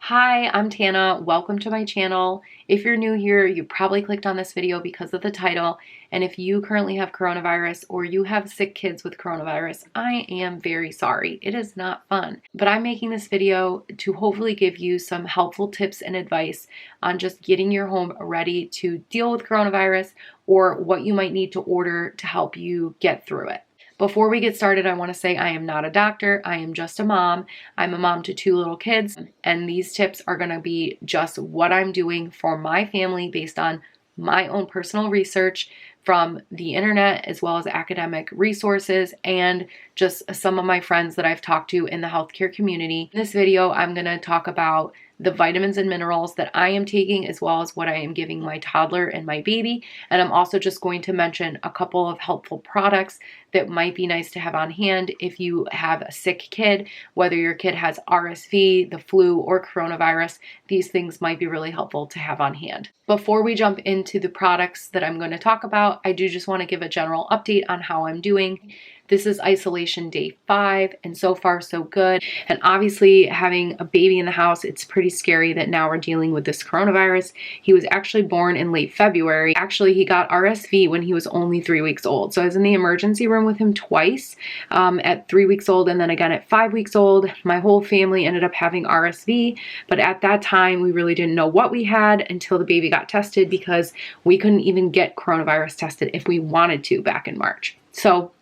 Hi, I'm Tana. Welcome to my channel. If you're new here, you probably clicked on this video because of the title. And if you currently have coronavirus or you have sick kids with coronavirus, I am very sorry. It is not fun. But I'm making this video to hopefully give you some helpful tips and advice on just getting your home ready to deal with coronavirus or what you might need to order to help you get through it. Before we get started, I want to say I am not a doctor. I am just a mom. I'm a mom to 2 little kids, and these tips are going to be just what I'm doing for my family based on my own personal research from the internet as well as academic resources and just some of my friends that I've talked to in the healthcare community. In this video, I'm going to talk about the vitamins and minerals that I am taking as well as what I am giving my toddler and my baby. And I'm also just going to mention a couple of helpful products that might be nice to have on hand if you have a sick kid, whether your kid has RSV, the flu, or coronavirus. These things might be really helpful to have on hand. Before we jump into the products that I'm going to talk about, I do just want to give a general update on how I'm doing. This is isolation day 5, and so far so good. And obviously having a baby in the house, it's pretty scary that now we're dealing with this coronavirus. He was actually born in late February. Actually, he got RSV when he was only 3 weeks old. So I was in the emergency room with him twice at 3 weeks old and then again at 5 weeks old. My whole family ended up having RSV, but at that time we really didn't know what we had until the baby got tested because we couldn't even get coronavirus tested if we wanted to back in March. So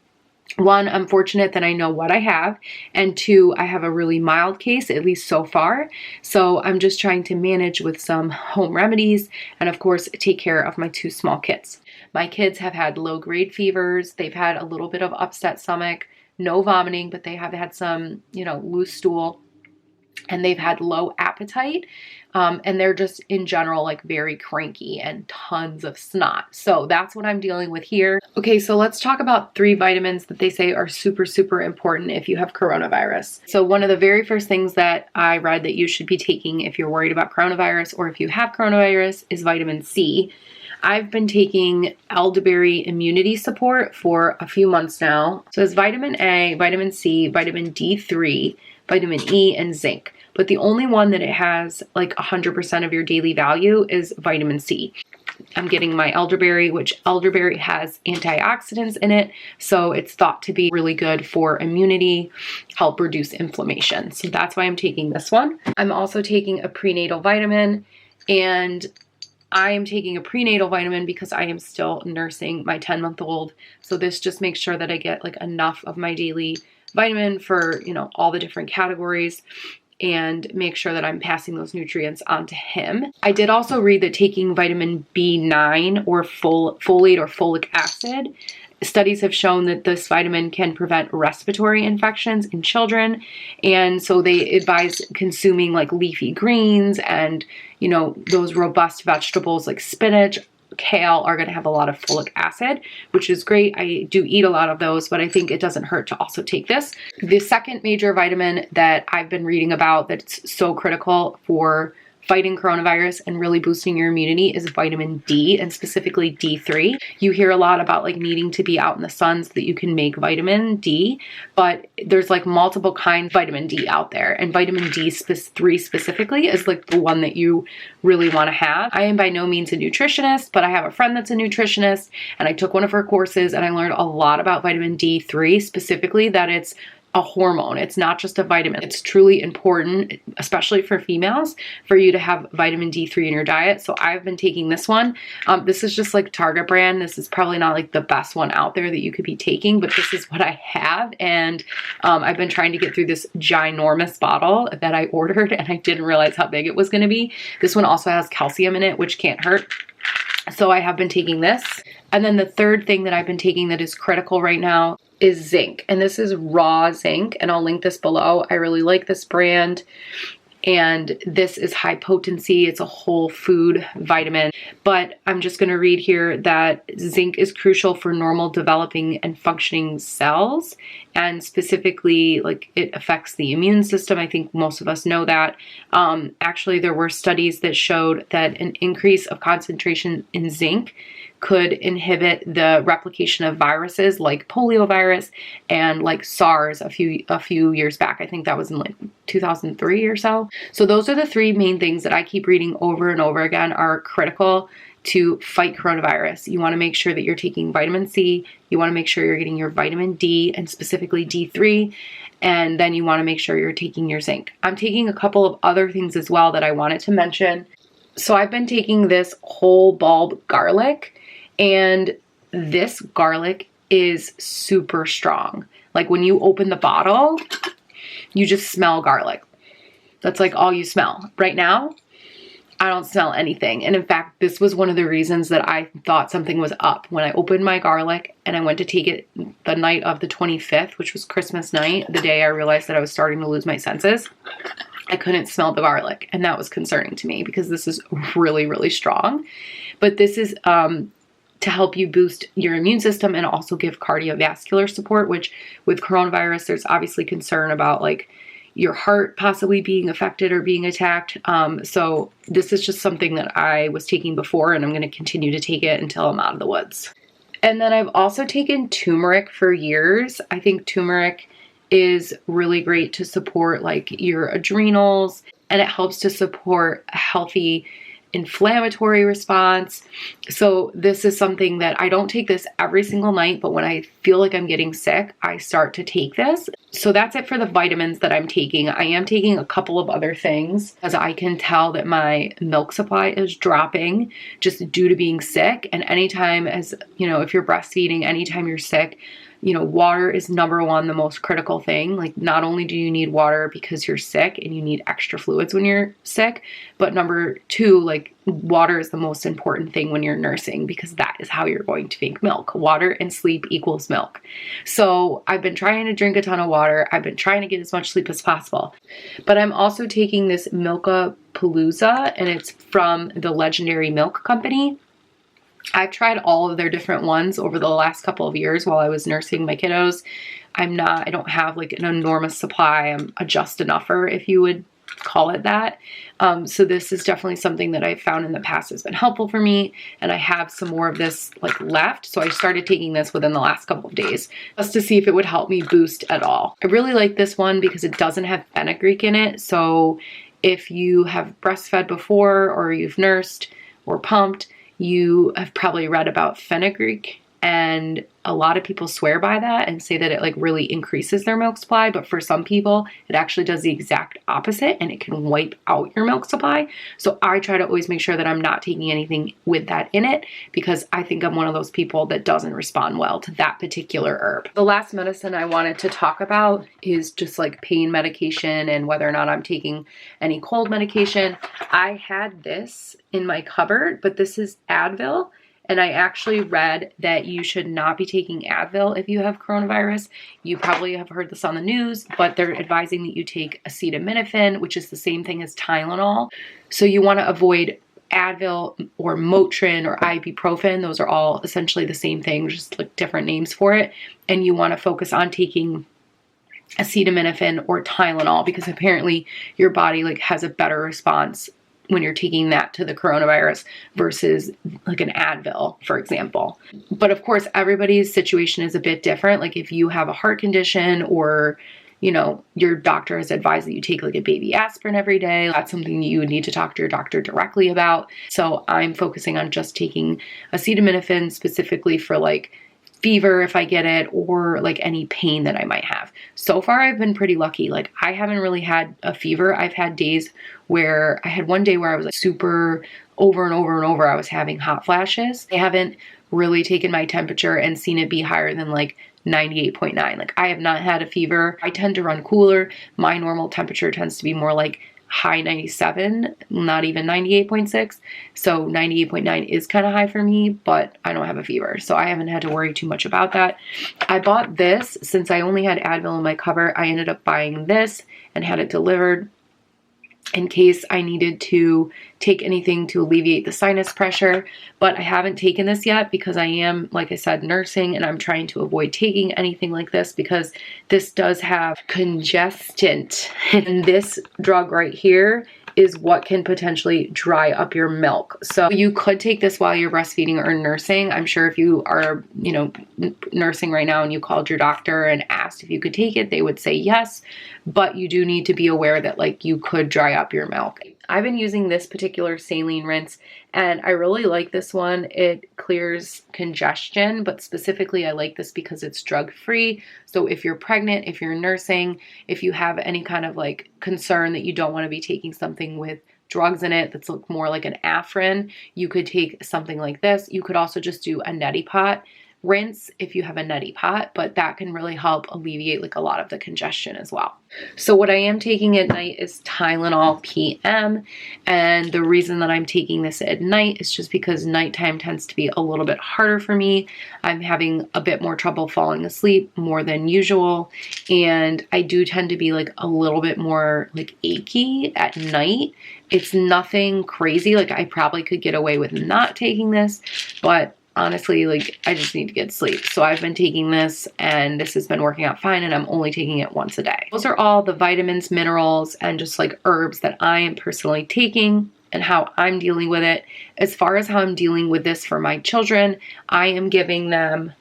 1, I'm fortunate that I know what I have, and 2, I have a really mild case, at least so far. So I'm just trying to manage with some home remedies and of course take care of my 2 small kids. My kids have had low-grade fevers. They've had a little bit of upset stomach, no vomiting, but they have had some, loose stool, and they've had low appetite. And they're just in general like very cranky and tons of snot. So that's what I'm dealing with here. Okay, so let's talk about 3 vitamins that they say are super, super important if you have coronavirus. So one of the very first things that I read that you should be taking if you're worried about coronavirus or if you have coronavirus is vitamin C. I've been taking elderberry immunity support for a few months now. So it's vitamin A, vitamin C, vitamin D3, vitamin E, and zinc. But the only one that it has like 100% of your daily value is vitamin C. I'm getting my elderberry, which elderberry has antioxidants in it. So it's thought to be really good for immunity, help reduce inflammation. So that's why I'm taking this one. I'm also taking a prenatal vitamin, and I am taking a prenatal vitamin because I am still nursing my 10-month-old. So this just makes sure that I get like enough of my daily vitamin for, all the different categories and make sure that I'm passing those nutrients on to him. I did also read that taking vitamin B9 or folate or folic acid, studies have shown that this vitamin can prevent respiratory infections in children. And so they advise consuming like leafy greens and, those robust vegetables like spinach, kale are going to have a lot of folic acid, which is great. I do eat a lot of those, but I think it doesn't hurt to also take this. The second major vitamin that I've been reading about that's so critical for fighting coronavirus and really boosting your immunity is vitamin D, and specifically D3. You hear a lot about like needing to be out in the sun so that you can make vitamin D, but there's like multiple kinds of vitamin D out there, and vitamin D3 specifically is like the one that you really want to have. I am by no means a nutritionist, but I have a friend that's a nutritionist, and I took one of her courses and I learned a lot about vitamin D3, specifically that it's a hormone. It's not just a vitamin. It's truly important, especially for females, for you to have vitamin D3 in your diet. So I've been taking this one. This is just like Target brand. This is probably not like the best one out there that you could be taking, but this is what I have. And I've been trying to get through this ginormous bottle that I ordered, and I didn't realize how big it was going to be. This one also has calcium in it, which can't hurt. So I have been taking this. And then the third thing that I've been taking that is critical right now is zinc. And this is raw zinc, and I'll link this below. I really like this brand. And this is high potency. It's a whole food vitamin. But I'm just going to read here that zinc is crucial for normal developing and functioning cells. And specifically, like, it affects the immune system. I think most of us know that. Actually, there were studies that showed that an increase of concentration in zinc could inhibit the replication of viruses like poliovirus and like SARS a few years back. I think that was in like 2003 or so. So those are the three main things that I keep reading over and over again are critical to fight coronavirus. You want to make sure that you're taking vitamin C, you want to make sure you're getting your vitamin D and specifically D3, and then you want to make sure you're taking your zinc. I'm taking a couple of other things as well that I wanted to mention. So I've been taking this whole bulb garlic, and this garlic is super strong. Like when you open the bottle, you just smell garlic. That's like all you smell. Right now, I don't smell anything. And in fact, this was one of the reasons that I thought something was up. When I opened my garlic and I went to take it the night of the 25th, which was Christmas night, the day I realized that I was starting to lose my senses, I couldn't smell the garlic. And that was concerning to me because this is really, really strong. But this is to help you boost your immune system and also give cardiovascular support, which with coronavirus, there's obviously concern about like your heart possibly being affected or being attacked. So this is just something that I was taking before, and I'm going to continue to take it until I'm out of the woods. And then I've also taken turmeric for years. I think turmeric is really great to support like your adrenals, and it helps to support a healthy inflammatory response. So this is something that I don't take this every single night, but when I feel like I'm getting sick, I start to take this. So that's it for the vitamins that I'm taking. I am taking a couple of other things as I can tell that my milk supply is dropping just due to being sick. And anytime, as you know, if you're breastfeeding, anytime you're sick, you know, water is number one, the most critical thing. Like not only do you need water because you're sick and you need extra fluids when you're sick, but number two, like water is the most important thing when you're nursing because that is how you're going to make milk. Water and sleep equals milk. So I've been trying to drink a ton of water. I've been trying to get as much sleep as possible, but I'm also taking this Milka Palooza, and it's from the Legendary Milk Company. I've tried all of their different ones over the last couple of years while I was nursing my kiddos. I don't have like an enormous supply. I'm a just enougher, if you would call it that. So this is definitely something that I've found in the past has been helpful for me. And I have some more of this like left. So I started taking this within the last couple of days just to see if it would help me boost at all. I really like this one because it doesn't have fenugreek in it. So if you have breastfed before or you've nursed or pumped, you have probably read about fenugreek, and a lot of people swear by that and say that it like really increases their milk supply. But for some people, it actually does the exact opposite and it can wipe out your milk supply. So I try to always make sure that I'm not taking anything with that in it because I think I'm one of those people that doesn't respond well to that particular herb. The last medicine I wanted to talk about is just like pain medication and whether or not I'm taking any cold medication. I had this in my cupboard, but this is Advil. And I actually read that you should not be taking Advil if you have coronavirus. You probably have heard this on the news, but they're advising that you take acetaminophen, which is the same thing as Tylenol. So you want to avoid Advil or Motrin or ibuprofen. Those are all essentially the same thing, just like different names for it. And you want to focus on taking acetaminophen or Tylenol because apparently your body like has a better response when you're taking that to the coronavirus versus like an Advil, for example. But of course, everybody's situation is a bit different. Like if you have a heart condition or, you know, your doctor has advised that you take like a baby aspirin every day, that's something you would need to talk to your doctor directly about. So I'm focusing on just taking acetaminophen specifically for like fever if I get it or like any pain that I might have. So far I've been pretty lucky. Like I haven't really had a fever. I've had days where I had one day where I was like super over and over and over. I was having hot flashes. I haven't really taken my temperature and seen it be higher than like 98.9. Like I have not had a fever. I tend to run cooler. My normal temperature tends to be more like high 97, not even 98.6. So 98.9 is kind of high for me, but I don't have a fever. So I haven't had to worry too much about that. I bought this since I only had Advil in my cupboard. I ended up buying this and had it delivered in case I needed to take anything to alleviate the sinus pressure. But I haven't taken this yet because I am, like I said, nursing, and I'm trying to avoid taking anything like this because this does have congestant. And this drug right here is what can potentially dry up your milk. So you could take this while you're breastfeeding or nursing. I'm sure if you are, you know, nursing right now and you called your doctor and asked if you could take it, they would say yes, but you do need to be aware that like you could dry up your milk. I've been using this particular saline rinse and I really like this one. It clears congestion, but specifically I like this because it's drug-free. So if you're pregnant, if you're nursing, if you have any kind of like concern that you don't want to be taking something with drugs in it that's more like an Afrin, you could take something like this. You could also just do a neti pot rinse if you have a neti pot, but that can really help alleviate like a lot of the congestion as well. So what I am taking at night is Tylenol PM, and the reason that I'm taking this at night is just because nighttime tends to be a little bit harder for me. I'm having a bit more trouble falling asleep more than usual, and I do tend to be like a little bit more like achy at night. It's nothing crazy, like I probably could get away with not taking this, but honestly, like I just need to get sleep. So I've been taking this and this has been working out fine, and I'm only taking it once a day. Those are all the vitamins, minerals, and just like herbs that I am personally taking and how I'm dealing with it. As far as how I'm dealing with this for my children, I am giving them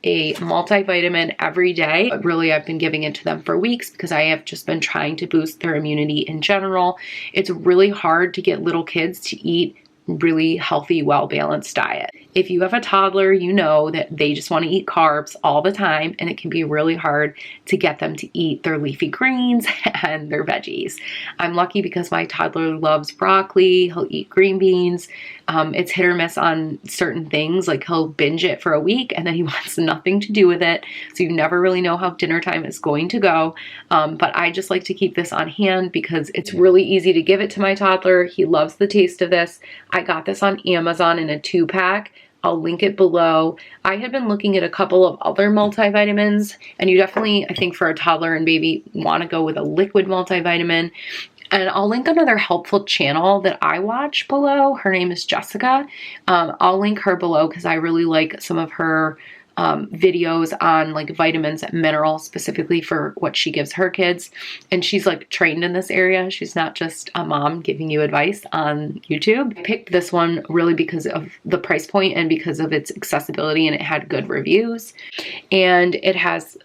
a multivitamin every day. But really, I've been giving it to them for weeks because I have just been trying to boost their immunity in general. It's really hard to get little kids to eat really healthy, well-balanced diet. If you have a toddler, you know that they just want to eat carbs all the time, and it can be really hard to get them to eat their leafy greens and their veggies. I'm lucky because my toddler loves broccoli. He'll eat green beans. It's hit or miss on certain things. Like he'll binge it for a week and then he wants nothing to do with it. So you never really know how dinner time is going to go. But I just like to keep this on hand because it's really easy to give it to my toddler. He loves the taste of this. I got this on Amazon in a 2-pack. I'll link it below. I had been looking at a couple of other multivitamins, and you definitely, I think for a toddler and baby, want to go with a liquid multivitamin. And I'll link another helpful channel that I watch below. Her name is Jessica. I'll link her below because I really like some of her videos on like vitamins and minerals specifically for what she gives her kids. And she's like trained in this area. She's not just a mom giving you advice on YouTube. I picked this one really because of the price point and because of its accessibility, and it had good reviews. And it has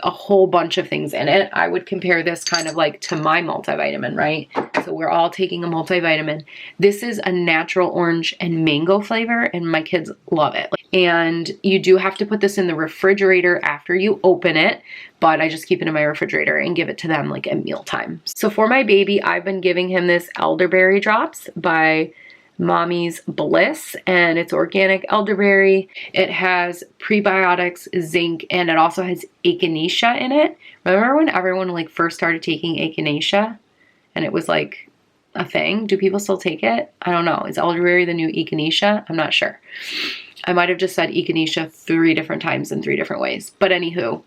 a whole bunch of things in it. I would compare this kind of like to my multivitamin, right? So we're all taking a multivitamin. This is a natural orange and mango flavor, and my kids love it. And you do have to put this in the refrigerator after you open it, but I just keep it in my refrigerator and give it to them like at mealtime. So for my baby, I've been giving him this elderberry drops by Mommy's Bliss, and it's organic elderberry. It has prebiotics, zinc, and it also has echinacea in it. Remember when everyone like first started taking echinacea and it was like a thing? Do people still take it? I don't know. Is elderberry the new echinacea? I'm not sure. I might have just said echinacea 3 different times in 3 different ways. But anywho,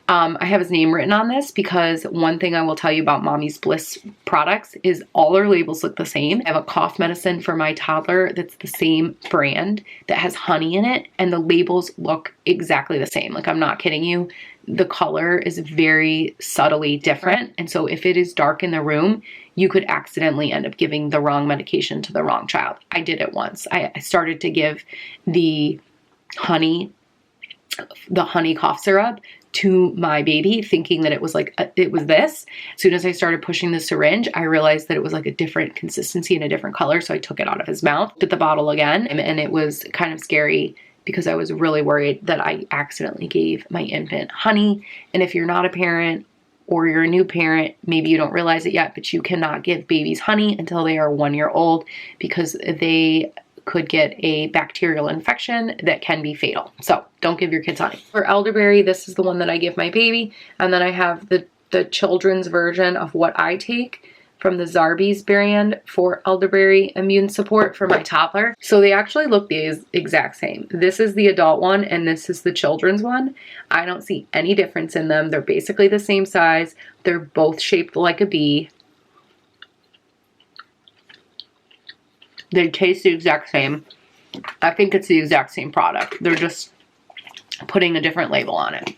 I have his name written on this because one thing I will tell you about Mommy's Bliss products is all their labels look the same. I have a cough medicine for my toddler that's the same brand that has honey in it, and the labels look exactly the same. Like, I'm not kidding you. The color is very subtly different. And so if it is dark in the room, you could accidentally end up giving the wrong medication to the wrong child. I did it once. I started to give the honey cough syrup to my baby thinking that it was like, it was this. As soon as I started pushing the syringe, I realized that it was like a different consistency and a different color. So I took it out of his mouth, put the bottle again, and it was kind of scary because I was really worried that I accidentally gave my infant honey. And if you're not a parent or you're a new parent, maybe you don't realize it yet, but you cannot give babies honey until they are 1 year old because they could get a bacterial infection that can be fatal. So don't give your kids honey. For elderberry, this is the one that I give my baby. And then I have the children's version of what I take from the Zarbee's brand for elderberry immune support for my toddler. So they actually look the exact same. This is the adult one and this is the children's one. I don't see any difference in them. They're basically the same size. They're both shaped like a bee. They taste the exact same. I think it's the exact same product. They're just putting a different label on it.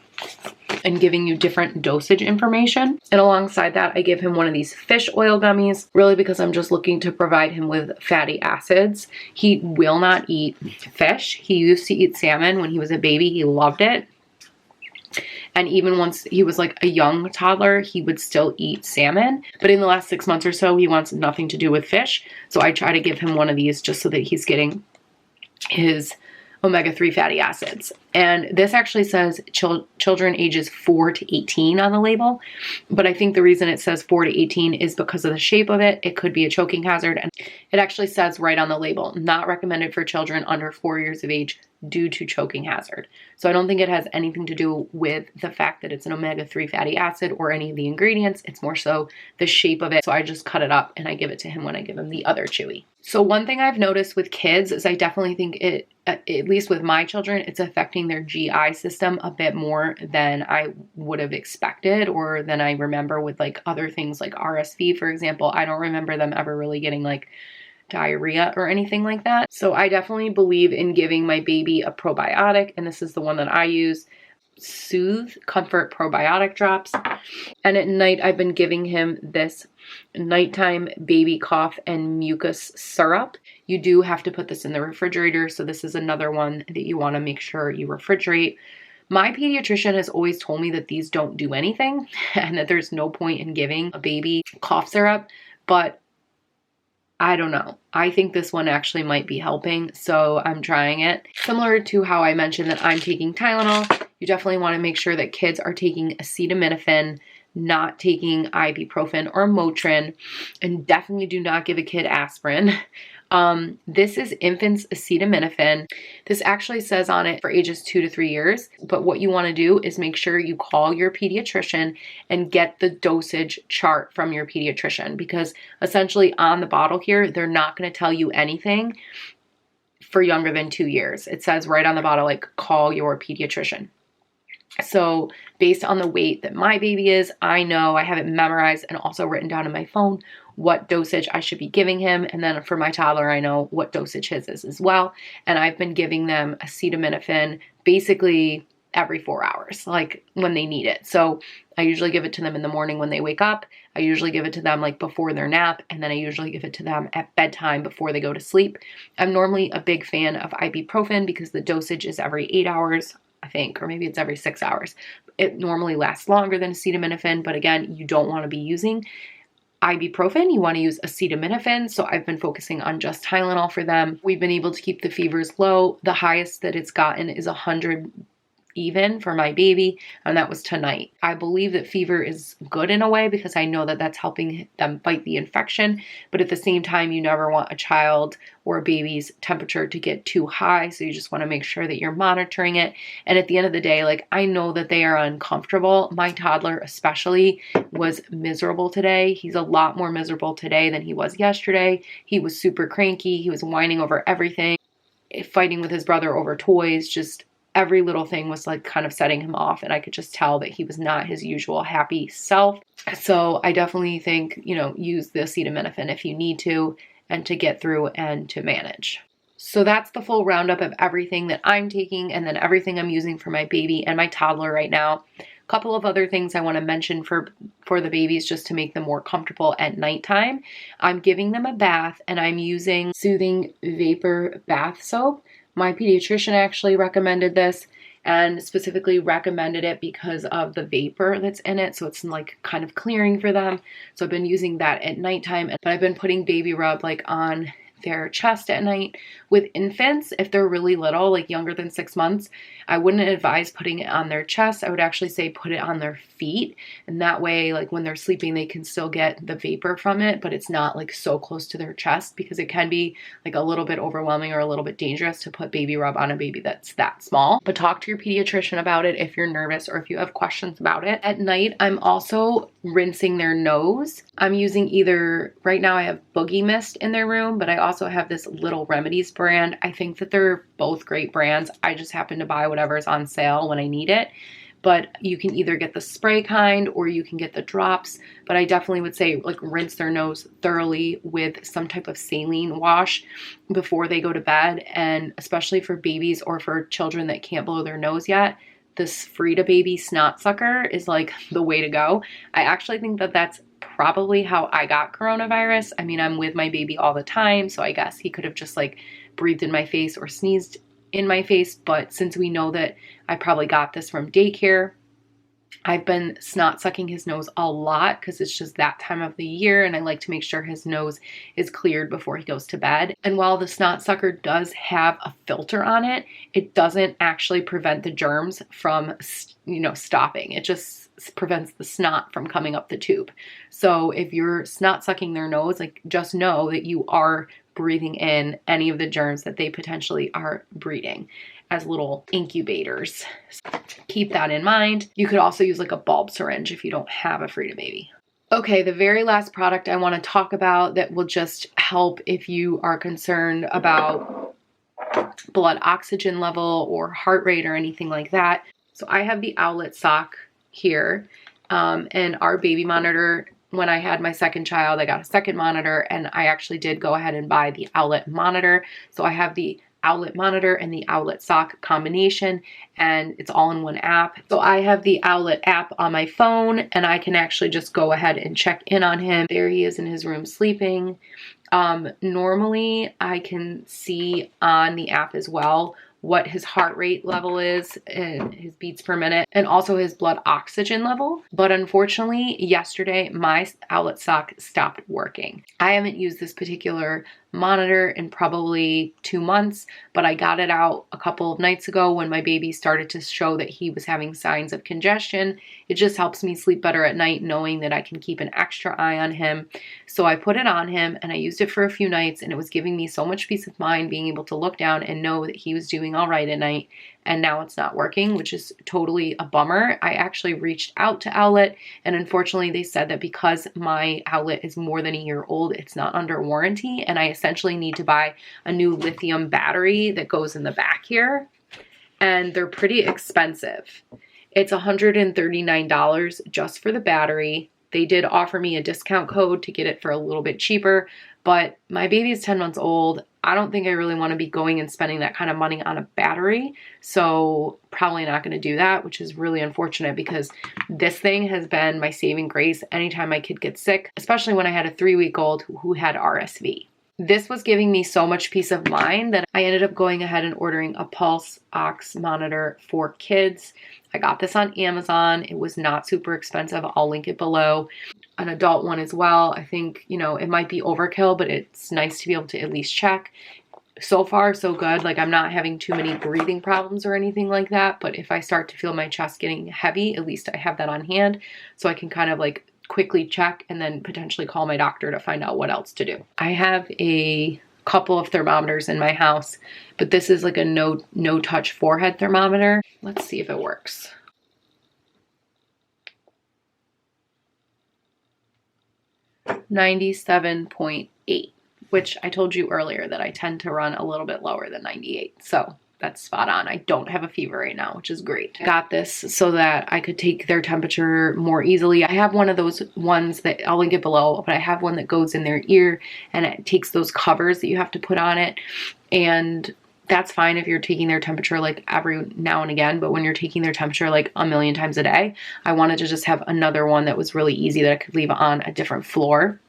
and giving you different dosage information. And alongside that, I give him one of these fish oil gummies, really because I'm just looking to provide him with fatty acids. He will not eat fish. He used to eat salmon when he was a baby. He loved it. And even once he was like a young toddler, he would still eat salmon. But in the last 6 months or so, he wants nothing to do with fish. So I try to give him one of these just so that he's getting his omega-3 fatty acids. And this actually says children ages 4 to 18 on the label. But I think the reason it says 4 to 18 is because of the shape of it. It could be a choking hazard. And it actually says right on the label, not recommended for children under 4 years of age due to choking hazard. So I don't think it has anything to do with the fact that it's an omega-3 fatty acid or any of the ingredients. It's more so the shape of it. So I just cut it up and I give it to him when I give him the other chewy. So one thing I've noticed with kids is I definitely think it, at least with my children, it's affecting their GI system a bit more than I would have expected or than I remember with like other things like RSV, for example. I don't remember them ever really getting like diarrhea or anything like that. So I definitely believe in giving my baby a probiotic, and this is the one that I use, Soothe Comfort Probiotic Drops. And at night I've been giving him this nighttime baby cough and mucus syrup. You do have to put this in the refrigerator, so this is another one that you want to make sure you refrigerate. My pediatrician has always told me that these don't do anything and that there's no point in giving a baby cough syrup, but I don't know. I think this one actually might be helping, so I'm trying it. Similar to how I mentioned that I'm taking Tylenol, you definitely want to make sure that kids are taking acetaminophen, not taking ibuprofen or Motrin, and definitely do not give a kid aspirin. This is infants acetaminophen. This actually says on it for ages 2 to 3 years, but what you want to do is make sure you call your pediatrician and get the dosage chart from your pediatrician, because essentially on the bottle here, they're not going to tell you anything for younger than 2 years. It says right on the bottle, like, call your pediatrician. So based on the weight that my baby is, I know I have it memorized and also written down in my phone what dosage I should be giving him. And then for my toddler, I know what dosage his is as well. And I've been giving them acetaminophen basically every 4 hours, like when they need it. So I usually give it to them in the morning when they wake up. I usually give it to them like before their nap. And then I usually give it to them at bedtime before they go to sleep. I'm normally a big fan of ibuprofen because the dosage is every 8 hours, I think, or maybe it's every 6 hours. It normally lasts longer than acetaminophen, but again, you don't want to be using ibuprofen. You want to use acetaminophen. So I've been focusing on just Tylenol for them. We've been able to keep the fevers low. The highest that it's gotten is 100 even for my baby, and that was tonight. I believe that fever is good in a way because I know that that's helping them fight the infection, but at the same time, you never want a child or a baby's temperature to get too high, so you just want to make sure that you're monitoring it. And at the end of the day, like, I know that they are uncomfortable. My toddler especially was miserable today. He's a lot more miserable today than he was yesterday. He was super cranky. He was whining over everything, fighting with his brother over toys, just every little thing was like kind of setting him off, and I could just tell that he was not his usual happy self. So I definitely think, use the acetaminophen if you need to, and to get through and to manage. So that's the full roundup of everything that I'm taking and then everything I'm using for my baby and my toddler right now. A couple of other things I want to mention for the babies just to make them more comfortable at nighttime. I'm giving them a bath and I'm using Soothing Vapor Bath Soap. My pediatrician actually recommended this and specifically recommended it because of the vapor that's in it. So it's like kind of clearing for them. So I've been using that at nighttime, but I've been putting baby rub like on their chest at night. With infants, if they're really little, like younger than 6 months, I wouldn't advise putting it on their chest. I would actually say put it on their feet. And that way, like when they're sleeping, they can still get the vapor from it, but it's not like so close to their chest, because it can be like a little bit overwhelming or a little bit dangerous to put baby rub on a baby that's that small. But talk to your pediatrician about it if you're nervous or if you have questions about it. At night, I'm also rinsing their nose. I'm using right now I have Boogie Mist in their room, but I also have this Little Remedies brand. I think that they're both great brands. I just happen to buy whatever's on sale when I need it. But you can either get the spray kind or you can get the drops. But I definitely would say like rinse their nose thoroughly with some type of saline wash before they go to bed. And especially for babies or for children that can't blow their nose yet, this Frida Baby snot sucker is like the way to go. I actually think that that's probably how I got coronavirus. I mean, I'm with my baby all the time, so I guess he could have just like breathed in my face or sneezed in my face. But since we know that I probably got this from daycare, I've been snot sucking his nose a lot because it's just that time of the year, and I like to make sure his nose is cleared before he goes to bed. And while the snot sucker does have a filter on it, it doesn't actually prevent the germs from, stopping. It just prevents the snot from coming up the tube. So if you're snot sucking their nose, like, just know that you are breathing in any of the germs that they potentially are breeding as little incubators. So keep that in mind. You could also use like a bulb syringe if you don't have a Frida Baby. Okay, the very last product I want to talk about that will just help if you are concerned about blood oxygen level or heart rate or anything like that. So I have the Owlet sock here, and our baby monitor. When I had my second child, I got a second monitor, and I actually did go ahead and buy the Owlet monitor. So I have the Owlet monitor and the Owlet sock combination, and it's all in one app. So I have the Owlet app on my phone, and I can actually just go ahead and check in on him. There he is in his room sleeping. Normally I can see on the app as well what his heart rate level is and his beats per minute, and also his blood oxygen level. But unfortunately, yesterday my Owlet sock stopped working. I haven't used this particular monitor in probably 2 months, but I got it out a couple of nights ago when my baby started to show that he was having signs of congestion. It just helps me sleep better at night knowing that I can keep an extra eye on him. So I put it on him and I used it for a few nights, and it was giving me so much peace of mind being able to look down and know that he was doing all right at night. And now it's not working, which is totally a bummer. I actually reached out to Owlet, and unfortunately they said that because my Owlet is more than a year old, it's not under warranty, and I essentially need to buy a new lithium battery that goes in the back here, and they're pretty expensive. It's $139 just for the battery. They did offer me a discount code to get it for a little bit cheaper, but my baby is 10 months old. I don't think I really want to be going and spending that kind of money on a battery. So probably not going to do that, which is really unfortunate because this thing has been my saving grace anytime my kid gets sick, especially when I had a 3-week-old who had RSV. This was giving me so much peace of mind that I ended up going ahead and ordering a pulse ox monitor for kids. I got this on Amazon. It was not super expensive. I'll link it below. An adult one as well. I think, it might be overkill, but it's nice to be able to at least check. So far, so good. Like, I'm not having too many breathing problems or anything like that, but if I start to feel my chest getting heavy, at least I have that on hand so I can kind of like quickly check and then potentially call my doctor to find out what else to do. I have a couple of thermometers in my house, but this is like a no touch forehead thermometer. Let's see if it works. .8, which I told you earlier that I tend to run a little bit lower than 98. So that's spot on. I don't have a fever right now, which is great. I got this so that I could take their temperature more easily. I have one of those ones that I'll link it below, but I have one that goes in their ear and it takes those covers that you have to put on it. And that's fine if you're taking their temperature like every now and again, but when you're taking their temperature like a million times a day, I wanted to just have another one that was really easy that I could leave on a different floor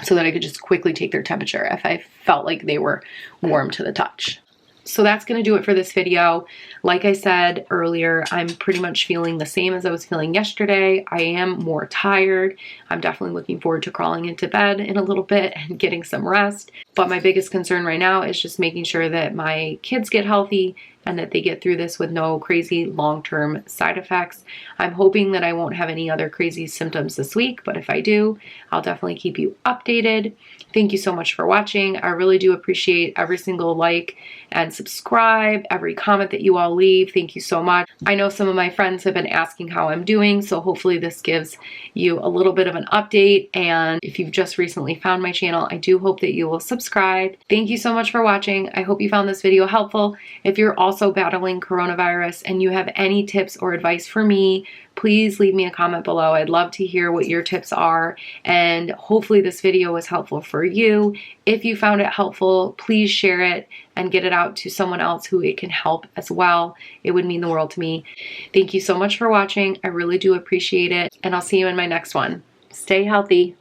so that I could just quickly take their temperature if I felt like they were warm to the touch. So that's going to do it for this video. Like I said earlier, I'm pretty much feeling the same as I was feeling yesterday. I am more tired. I'm definitely looking forward to crawling into bed in a little bit and getting some rest. But my biggest concern right now is just making sure that my kids get healthy and that they get through this with no crazy long-term side effects. I'm hoping that I won't have any other crazy symptoms this week, but if I do, I'll definitely keep you updated. Thank you so much for watching. I really do appreciate every single like and subscribe, every comment that you all leave. Thank you so much. I know some of my friends have been asking how I'm doing, so hopefully this gives you a little bit of an update. And if you've just recently found my channel, I do hope that you will subscribe subscribe. Thank you so much for watching. I hope you found this video helpful. If you're also battling coronavirus and you have any tips or advice for me, please leave me a comment below. I'd love to hear what your tips are, and hopefully this video was helpful for you. If you found it helpful, please share it and get it out to someone else who it can help as well. It would mean the world to me. Thank you so much for watching. I really do appreciate it, and I'll see you in my next one. Stay healthy.